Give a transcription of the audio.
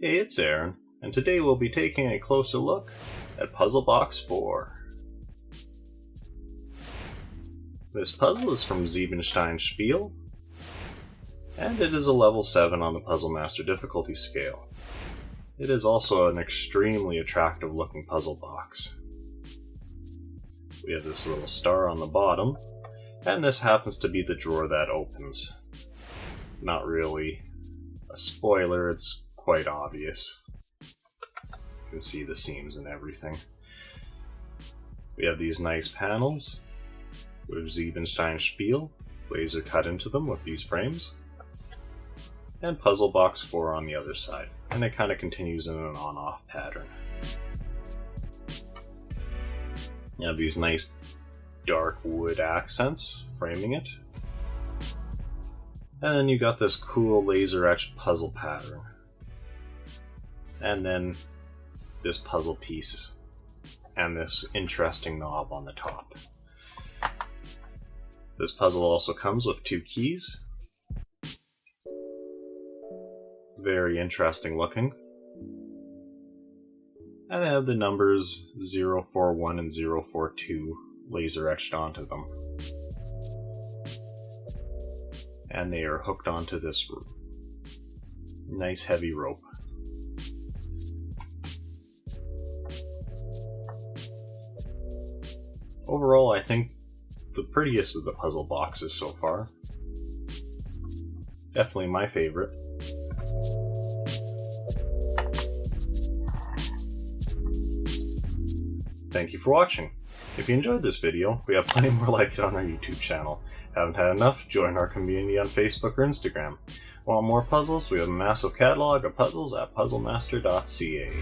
Hey, it's Aaron, and today we'll be taking a closer look at Puzzle Box 4. This puzzle is from Siebenstein Spiele, and it is a level 7 on the Puzzle Master difficulty scale. It is also an extremely attractive looking puzzle box. We have this little star on the bottom, and this happens to be the drawer that opens. Not really a spoiler, it's quite obvious. You can see the seams and everything. We have these nice panels with Siebenstein Spiele laser cut into them with these frames, and Puzzle Box 4 on the other side, and it kind of continues in an on-off pattern. You have these nice dark wood accents framing it, and then you got this cool laser etched puzzle pattern, and then this puzzle piece and this interesting knob on the top. This puzzle also comes with 2 keys. Very interesting looking. And they have the numbers 041 and 042 laser etched onto them. And they are hooked onto this nice heavy rope. Overall, I think the prettiest of the puzzle boxes so far. Definitely my favorite. Thank you for watching. If you enjoyed this video, we have plenty more like it on our YouTube channel. Haven't had enough? Join our community on Facebook or Instagram. Want more puzzles? We have a massive catalog of puzzles at puzzlemaster.ca.